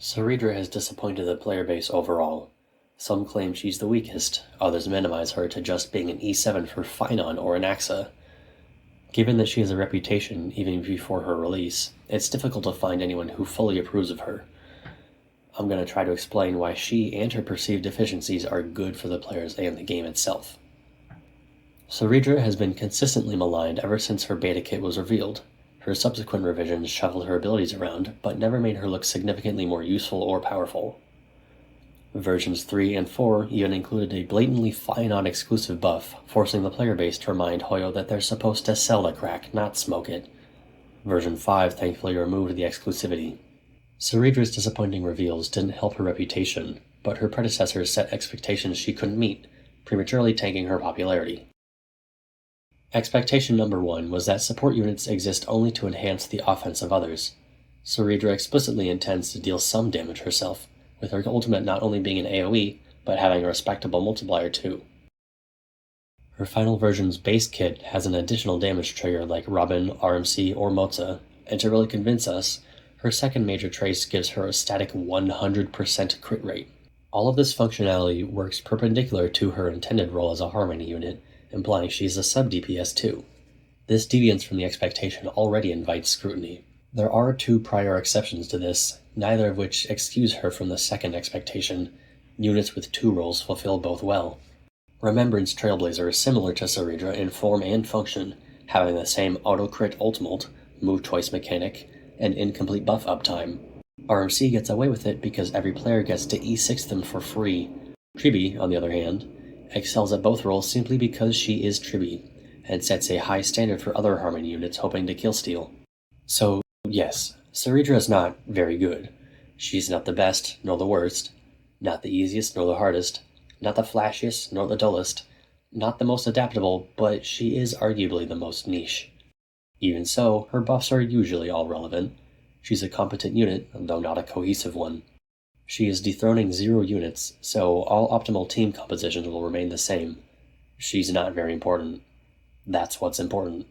Cerydra has disappointed the player base overall. Some claim she's the weakest, others minimize her to just being an E7 for Phynon or an Axa. Given that she has a reputation even before her release, it's difficult to find anyone who fully approves of her. I'm going to try to explain why she and her perceived deficiencies are good for the players and the game itself. Cerydra has been consistently maligned ever since her beta kit was revealed. Her subsequent revisions shuffled her abilities around, but never made her look significantly more useful or powerful. Versions 3 and 4 even included a blatantly Phynon exclusive buff, forcing the player base to remind Hoyo that they're supposed to sell the crack, not smoke it. Version 5 thankfully removed the exclusivity. Cerydra's disappointing reveals didn't help her reputation, but her predecessors set expectations she couldn't meet, prematurely tanking her popularity. Expectation number 1 was that support units exist only to enhance the offense of others. Cerydra explicitly intends to deal some damage herself, with her ultimate not only being an AoE, but having a respectable multiplier too. Her final version's base kit has an additional damage trigger like Robin, RMC, or Moza, and to really convince us, her second major trace gives her a static 100% crit rate. All of this functionality works perpendicular to her intended role as a Harmony unit, implying she's a sub-DPS too. This deviance from the expectation already invites scrutiny. There are 2 prior exceptions to this, neither of which excuse her from the second expectation. Units with 2 roles fulfill both well. Remembrance Trailblazer is similar to Cerydra in form and function, having the same auto-crit ultimate, move choice mechanic, and incomplete buff uptime. RMC gets away with it because every player gets to E6 them for free. Tribbie, on the other hand, excels at both roles simply because she is Tribbie, and sets a high standard for other Harmony units hoping to killsteal. So, yes, Cerydra is not very good. She's not the best nor the worst, not the easiest nor the hardest, not the flashiest nor the dullest, not the most adaptable, but she is arguably the most niche. Even so, her buffs are usually all relevant. She's a competent unit, though not a cohesive one. She is dethroning 0 units, so all optimal team compositions will remain the same. She's not very important. That's what's important.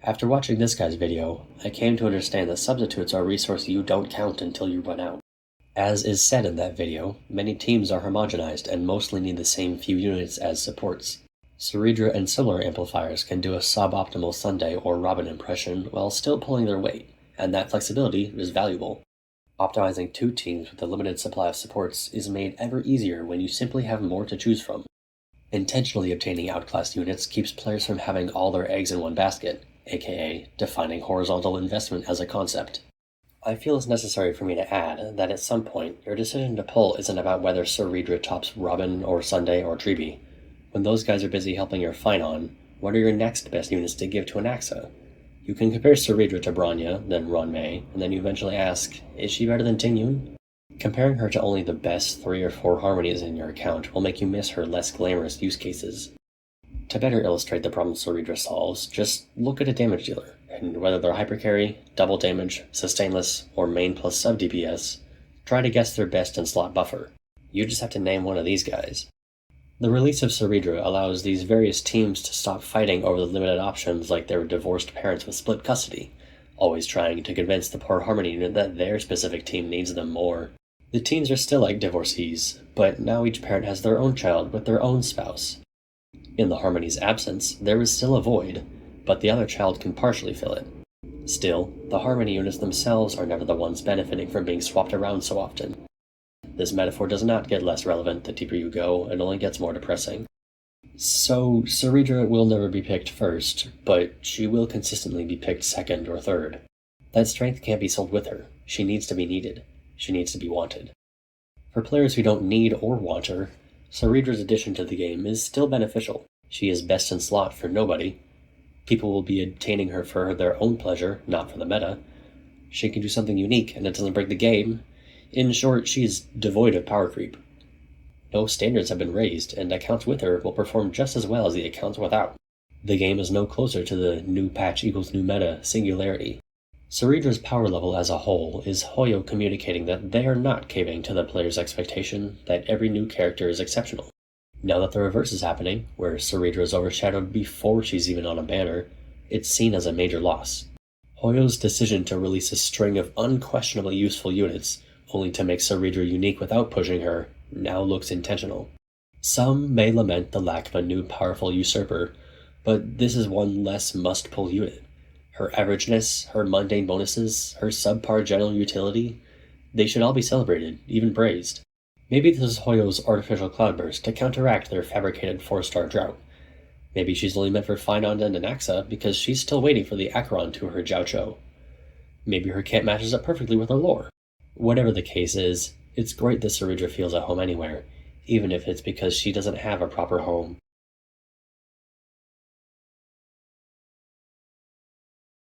After watching this guy's video, I came to understand that substitutes are a resource you don't count until you run out. As is said in that video, many teams are homogenized and mostly need the same few units as supports. Cerydra and similar amplifiers can do a suboptimal Sunday or Robin impression while still pulling their weight, and that flexibility is valuable. Optimizing 2 teams with a limited supply of supports is made ever easier when you simply have more to choose from. Intentionally obtaining outclassed units keeps players from having all their eggs in one basket, aka defining horizontal investment as a concept. I feel it's necessary for me to add that at some point, your decision to pull isn't about whether Cerydra tops Robin or Sunday or Tribbie. When those guys are busy helping your Phynon, what are your next best units to give to an Axa? You can compare Cerydra to Bronya, then Ronmei, and then you eventually ask, is she better than Tingyun? Comparing her to only the best 3 or 4 harmonies in your account will make you miss her less glamorous use cases. To better illustrate the problem Cerydra solves, just look at a damage dealer, and whether they're hypercarry, double damage, sustainless, or main plus sub DPS, try to guess their best in slot buffer. You just have to name one of these guys. The release of Cerydra allows these various teams to stop fighting over the limited options like they were divorced parents with split custody, always trying to convince the poor Harmony unit that their specific team needs them more. The teams are still like divorcees, but now each parent has their own child with their own spouse. In the Harmony's absence, there is still a void, but the other child can partially fill it. Still, the Harmony units themselves are never the ones benefiting from being swapped around so often. This metaphor does not get less relevant the deeper you go, it only gets more depressing. So, Cerydra will never be picked first, but she will consistently be picked second or third. That strength can't be sold with her. She needs to be needed. She needs to be wanted. For players who don't need or want her, Cerydra's addition to the game is still beneficial. She is best in slot for nobody. People will be obtaining her for their own pleasure, not for the meta. She can do something unique, and it doesn't break the game. In short, she is devoid of power creep. No standards have been raised, and accounts with her will perform just as well as the accounts without. The game is no closer to the new patch equals new meta singularity. Cerydra's power level as a whole is Hoyo communicating that they are not caving to the player's expectation that every new character is exceptional. Now that the reverse is happening, where Cerydra is overshadowed before she's even on a banner, it's seen as a major loss. Hoyo's decision to release a string of unquestionably useful units, only to make Cerydra unique without pushing her, now looks intentional. Some may lament the lack of a new powerful usurper, but this is one less must-pull unit. Her averageness, her mundane bonuses, her subpar general utility, they should all be celebrated, even praised. Maybe this is Hoyo's artificial cloudburst to counteract their fabricated 4-star drought. Maybe she's only meant for Finond and Anaxa because she's still waiting for the Acheron to her Jiaoqiu. Maybe her camp matches up perfectly with her lore. Whatever the case is, it's great that Cerydra feels at home anywhere, even if it's because she doesn't have a proper home.